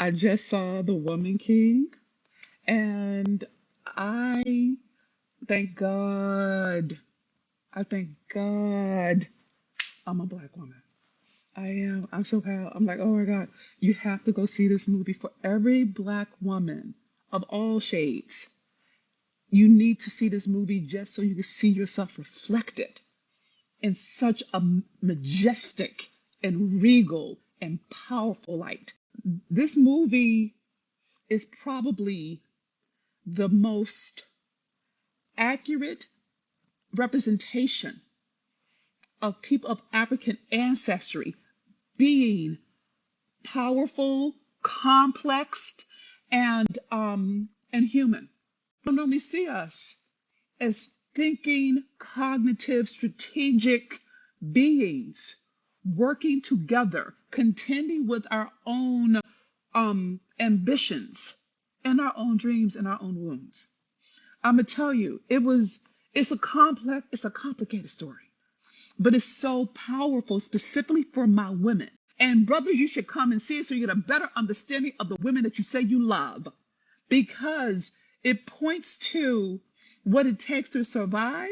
I just saw The Woman King, and I thank God. I thank God I'm a black woman. I am. I'm so proud. I'm like, oh my God, you have to go see this movie for every black woman of all shades. You need to see this movie just so you can see yourself reflected in such a majestic and regal and powerful light. This movie is probably the most accurate representation of people of African ancestry being powerful, complex, and human. We don't normally see us as thinking, cognitive, strategic beings working together, contending with our own ambitions and our own dreams and our own wounds. I'm gonna tell you, it's a complicated story, but it's so powerful, specifically for my women. And brothers, you should come and see it so you get a better understanding of the women that you say you love, because it points to what it takes to survive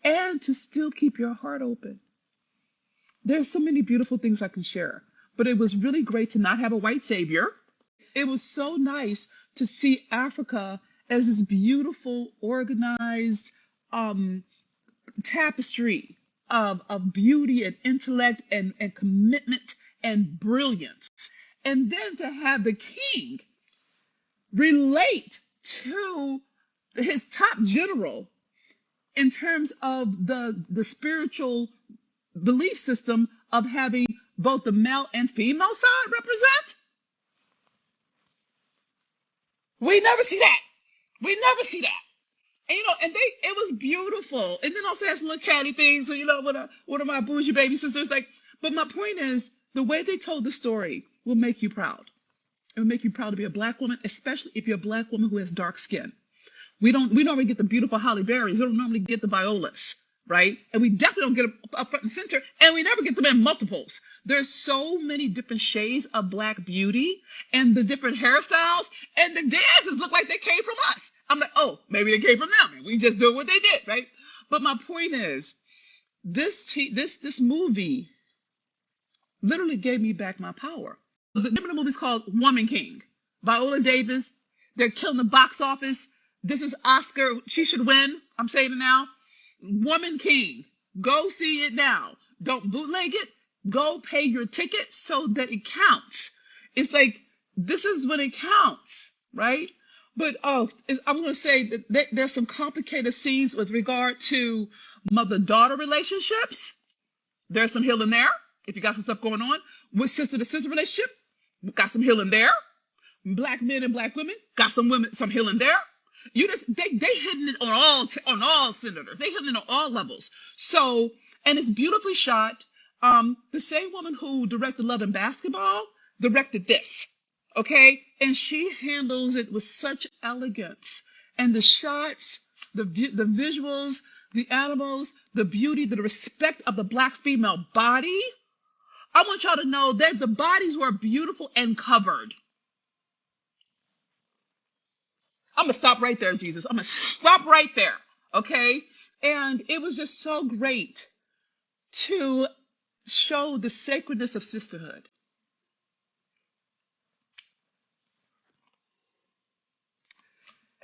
and to still keep your heart open. There's so many beautiful things I can share, but it was really great to not have a white savior. It was so nice to see Africa as this beautiful, organized tapestry of beauty and intellect and commitment and brilliance. And then to have the king relate to his top general in terms of the spiritual belief system of having both the male and female side represent. We never see that. We never see that. And it was beautiful. And then also has little catty things. So one of my bougie baby sisters, like, but my point is the way they told the story will make you proud. It will make you proud to be a black woman, especially if you're a black woman who has dark skin. We normally get the beautiful Holly Berries. We don't normally get the Violas, right? And we definitely don't get them up front and center, and we never get them in multiples. There's so many different shades of black beauty and the different hairstyles, and the dances look like they came from us. I'm like, oh, maybe they came from them, and we just do what they did, right? But my point is, this movie literally gave me back my power. The name of the movie is called Woman King. Viola Davis. They're killing the box office. This is Oscar. She should win. I'm saying it now. Woman King. Go see it now. Don't bootleg it. Go pay your ticket so that it counts. It's like, this is when it counts, right? But I'm going to say that there's some complicated scenes with regard to mother-daughter relationships. There's some healing there. If you got some stuff going on with sister-to-sister relationship, got some healing there. Black men and black women, got some healing there. They hitting it on all cylinders. They hitting it on all levels. So, and it's beautifully shot. The same woman who directed Love and Basketball directed this, okay? And she handles it with such elegance. And the shots, the visuals, the animals, the beauty, the respect of the black female body. I want y'all to know that the bodies were beautiful and covered. I'm going to stop right there, Jesus. I'm going to stop right there, okay? And it was just so great to show the sacredness of sisterhood.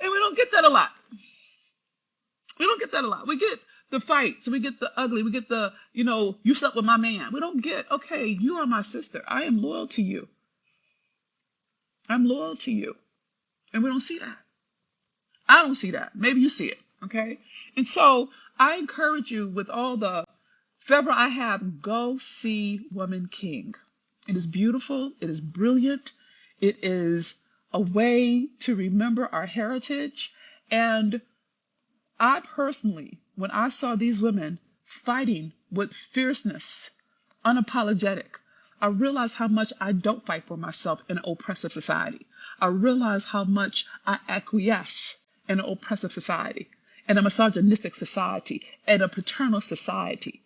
And we don't get that a lot. We don't get that a lot. We get the fights. We get the ugly. We get the, you slept with my man. We don't get, okay, you are my sister. I am loyal to you. I'm loyal to you. And we don't see that. I don't see that. Maybe you see it, okay? And so I encourage you with all the fervor I have, go see Woman King. It is beautiful. It is brilliant. It is a way to remember our heritage. And I personally, when I saw these women fighting with fierceness, unapologetic, I realized how much I don't fight for myself in an oppressive society. I realized how much I acquiesce in an oppressive society, in a misogynistic society, in a paternal society.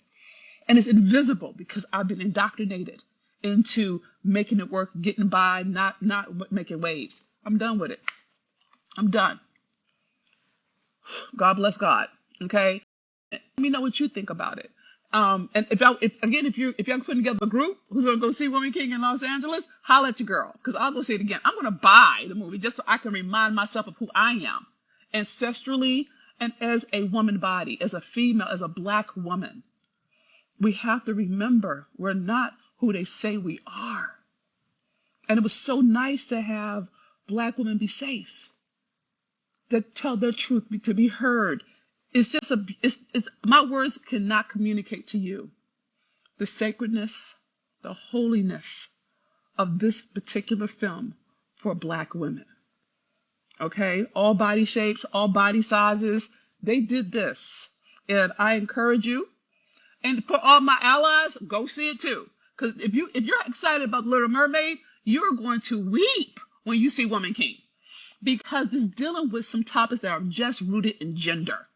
And it's invisible because I've been indoctrinated into making it work, getting by, not making waves. I'm done with it. I'm done. God bless God. Okay. Let me know what you think about it. And if y'all putting together a group who's gonna go see Woman King in Los Angeles, holla at your girl, because I'll go see it again. I'm gonna buy the movie just so I can remind myself of who I am, ancestrally and as a woman body, as a female, as a Black woman. We have to remember we're not who they say we are. And it was so nice to have Black women be safe, that tell their truth, to be heard. It's just my words cannot communicate to you the sacredness, the holiness of this particular film for Black women. Okay, all body shapes, all body sizes, they did this, and I encourage you. And for all my allies, go see it too. Because if you're excited about Little Mermaid, you're going to weep when you see Woman King, because it's dealing with some topics that are just rooted in gender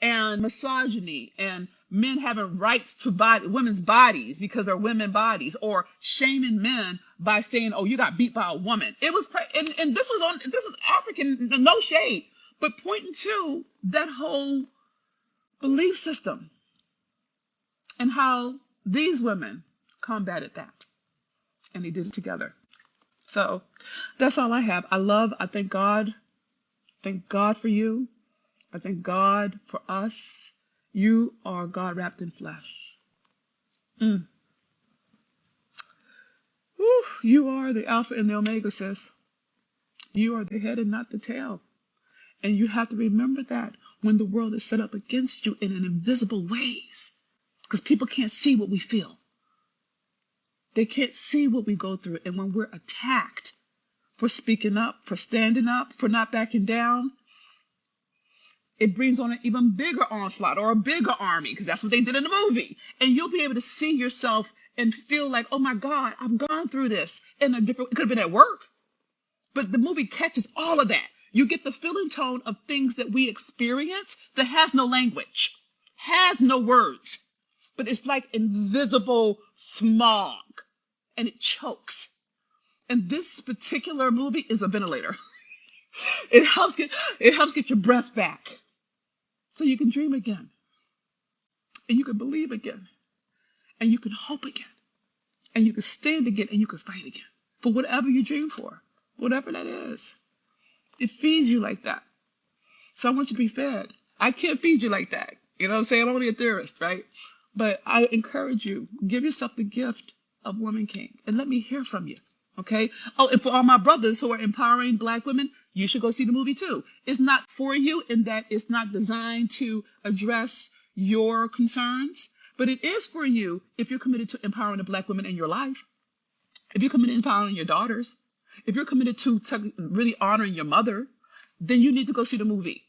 and misogyny and men having rights to women's bodies because they're women bodies, or shaming men by saying, "Oh, you got beat by a woman." It was, and this is African, no shade, but pointing to that whole belief system and how these women combated that, and they did it together. So that's all I have. I thank God. Thank God for you. I thank God for us. You are God wrapped in flesh. Whew, you are the Alpha and the Omega, sis. You are the head and not the tail. And you have to remember that when the world is set up against you in an invisible ways. Because people can't see what we feel. They can't see what we go through. And when we're attacked for speaking up, for standing up, for not backing down, it brings on an even bigger onslaught or a bigger army, because that's what they did in the movie. And you'll be able to see yourself and feel like, oh my God, I've gone through this in a different, it could have been at work. But the movie catches all of that. You get the feeling tone of things that we experience that has no language, has no words, but it's like invisible smog, and it chokes. And this particular movie is a ventilator. It helps get your breath back, so you can dream again, and you can believe again, and you can hope again, and you can stand again, and you can fight again for whatever you dream for, whatever that is. It feeds you like that. So I want you to be fed. I can't feed you like that. You know what I'm saying? I'm only a theorist, right? But I encourage you, give yourself the gift of Woman King, and let me hear from you. Okay? Oh, and for all my brothers who are empowering Black women, you should go see the movie too. It's not for you in that it's not designed to address your concerns, but it is for you if you're committed to empowering the Black women in your life, if you're committed to empowering your daughters, if you're committed to really honoring your mother, then you need to go see the movie,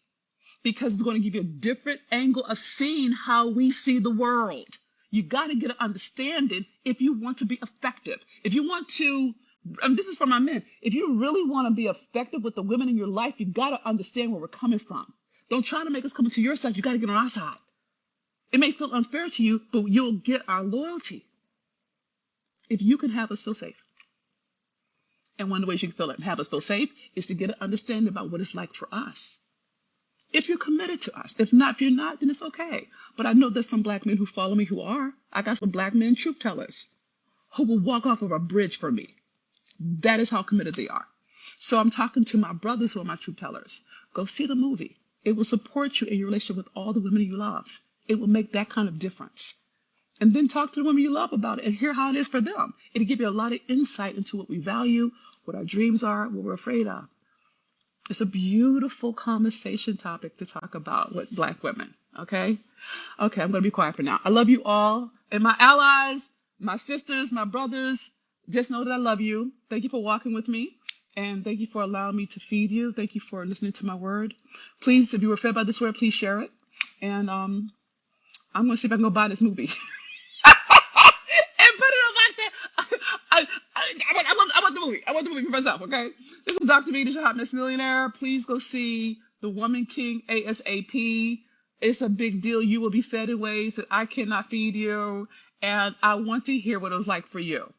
because it's going to give you a different angle of seeing how we see the world. You got to get an understanding if you want to be effective. If you want to, and this is for my men, if you really want to be effective with the women in your life, you got to understand where we're coming from. Don't try to make us come to your side. You got to get on our side. It may feel unfair to you, but you'll get our loyalty if you can have us feel safe. And one of the ways you can have us feel safe is to get an understanding about what it's like for us. If you're committed to us. If you're not, then it's okay. But I know there's some Black men who follow me who are. I got some Black men truth tellers who will walk off of a bridge for me. That is how committed they are. So I'm talking to my brothers who are my truth tellers. Go see the movie. It will support you in your relationship with all the women you love. It will make that kind of difference. And then talk to the women you love about it and hear how it is for them. It'll give you a lot of insight into what we value, what our dreams are, what we're afraid of. It's a beautiful conversation topic to talk about with Black women. Okay? Okay, I'm going to be quiet for now. I love you all. And my allies, my sisters, my brothers, just know that I love you. Thank you for walking with me. And thank you for allowing me to feed you. Thank you for listening to my word. Please, if you were fed by this word, please share it. And I'm going to see if I can go buy this movie. And put it on my I want the movie. I want the movie for myself, okay? This is Dr. B, the Hot Mess Millionaire. Please go see The Woman King ASAP. It's a big deal. You will be fed in ways that I cannot feed you. And I want to hear what it was like for you.